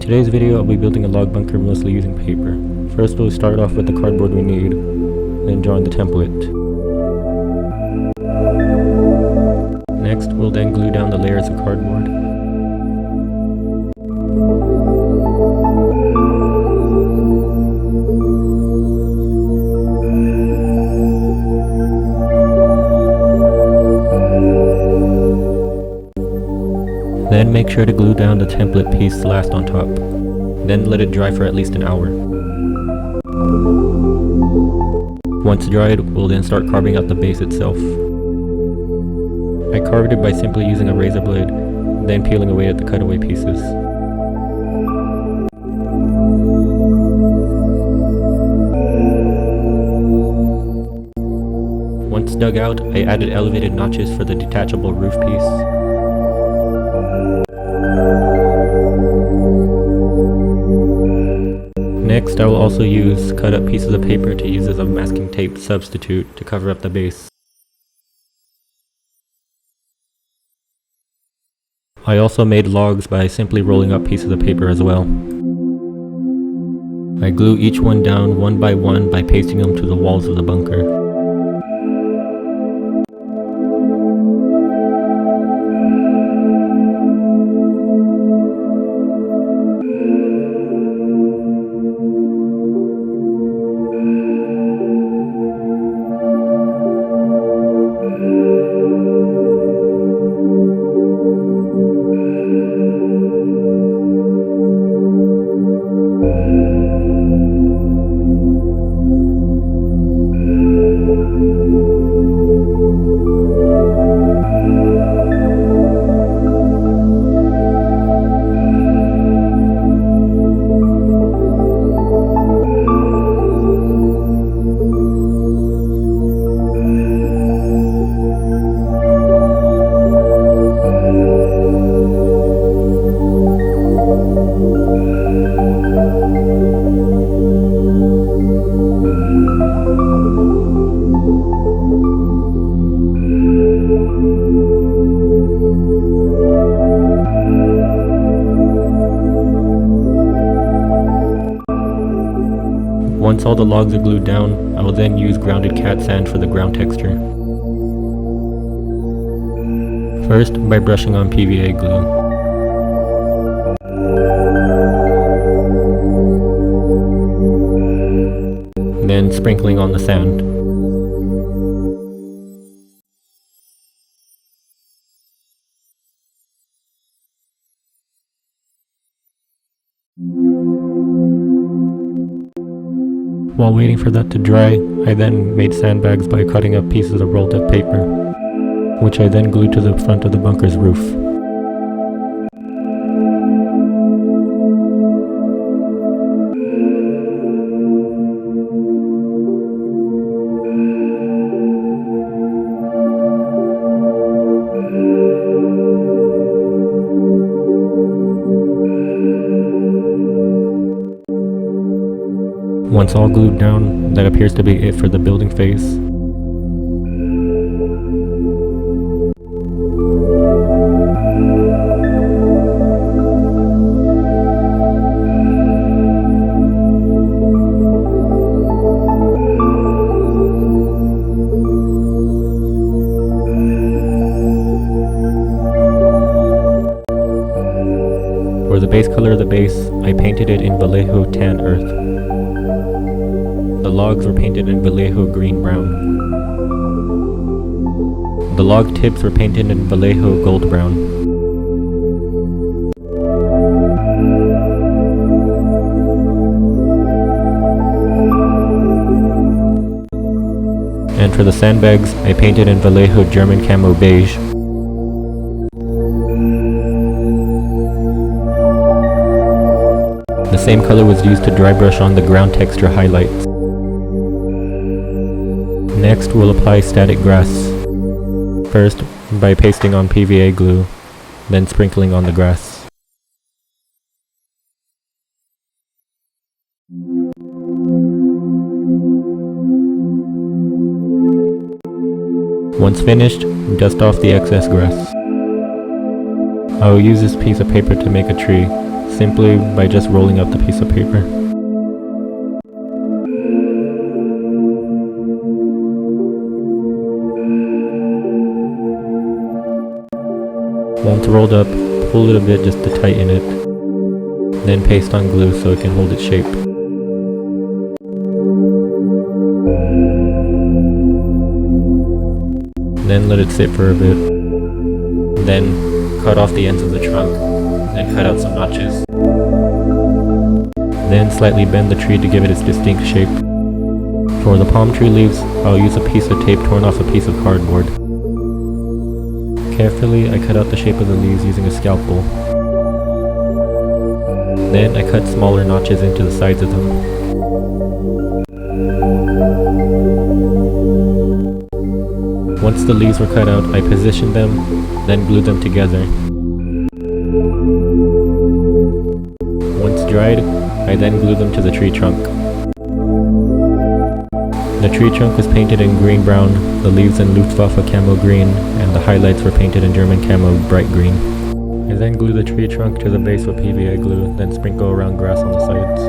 today's video I'll be building a log bunker mostly using paper. First we'll start off with the cardboard we need, then drawing the template. Next we'll then glue down the layers of cardboard. Then make sure to glue down the template piece last on top. Then let it dry for at least an hour. Once dried, we'll then start carving out the base itself. I carved it by simply using a razor blade, then peeling away at the cutaway pieces. Once dug out, I added elevated notches for the detachable roof piece. Next, I will also use cut up pieces of paper to use as a masking tape substitute to cover up the base. I also made logs by simply rolling up pieces of paper as well. I glue each one down one by pasting them to the walls of the bunker. Once all the logs are glued down, I will then use grounded cat sand for the ground texture. First, by brushing on PVA glue. Then sprinkling on the sand. While waiting for that to dry, I then made sandbags by cutting up pieces of rolled up paper, which I then glued to the front of the bunker's roof. Once all glued down, that appears to be it for the building phase. For the base color of the base, I painted it in Vallejo tan earth. The logs were painted in Vallejo green-brown. The log tips were painted in Vallejo gold-brown. And for the sandbags, I painted in Vallejo German Camo Beige. The same color was used to dry brush on the ground texture highlights. Next, we'll apply static grass. First, by pasting on PVA glue, then sprinkling on the grass. Once finished, dust off the excess grass. I will use this piece of paper to make a tree, simply by just rolling out the piece of paper. Once rolled up, pull it a bit just to tighten it, then paste on glue so it can hold its shape. Then let it sit for a bit. Then cut off the ends of the trunk, then cut out some notches. Then slightly bend the tree to give it its distinct shape. For the palm tree leaves, I'll use a piece of tape torn off a piece of cardboard. Carefully, I cut out the shape of the leaves using a scalpel. Then I cut smaller notches into the sides of them. Once the leaves were cut out, I positioned them, then glued them together. Once dried, I then glued them to the tree trunk. The tree trunk was painted in green-brown, the leaves in Luftwaffe camo green, and the highlights were painted in German camo bright green. I then glue the tree trunk to the base with PVA glue, then sprinkle around grass on the sides.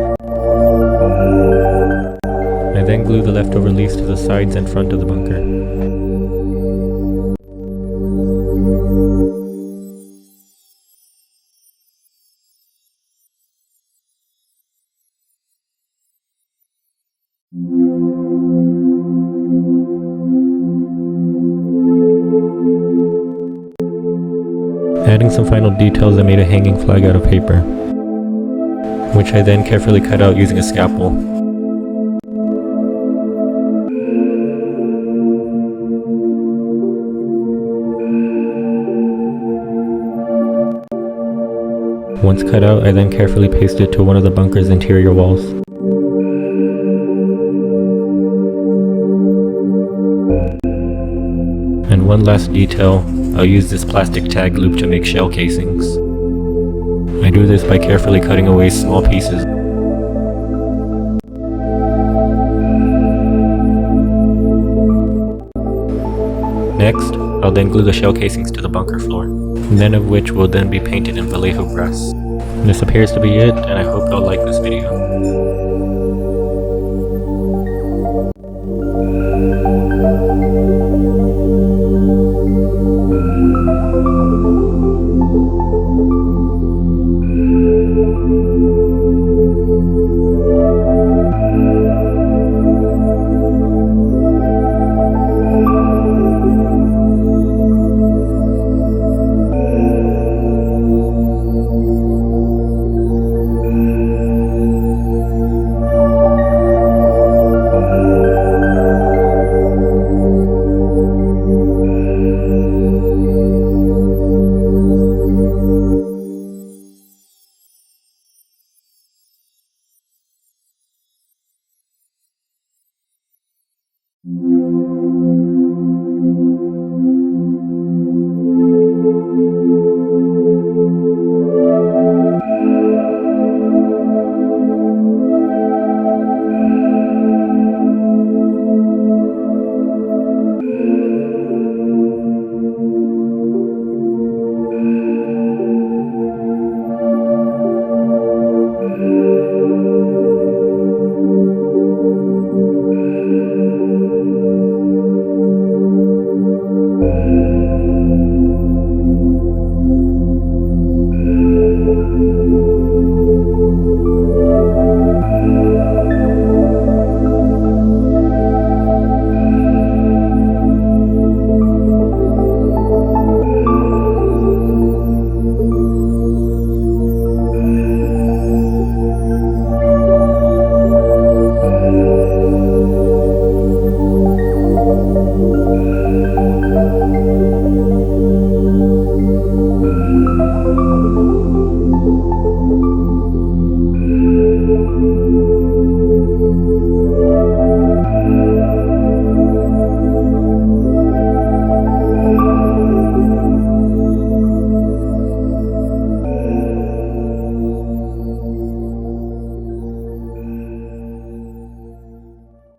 I then glue the leftover leaves to the sides and front of the bunker. Adding some final details, I made a hanging flag out of paper, which I then carefully cut out using a scalpel. Once cut out, I then carefully pasted it to one of the bunker's interior walls. And one last detail, I'll use this plastic tag loop to make shell casings. I do this by carefully cutting away small pieces. Next, I'll then glue the shell casings to the bunker floor, none of which will then be painted in Vallejo press. This appears to be it, and I hope y'all like this video.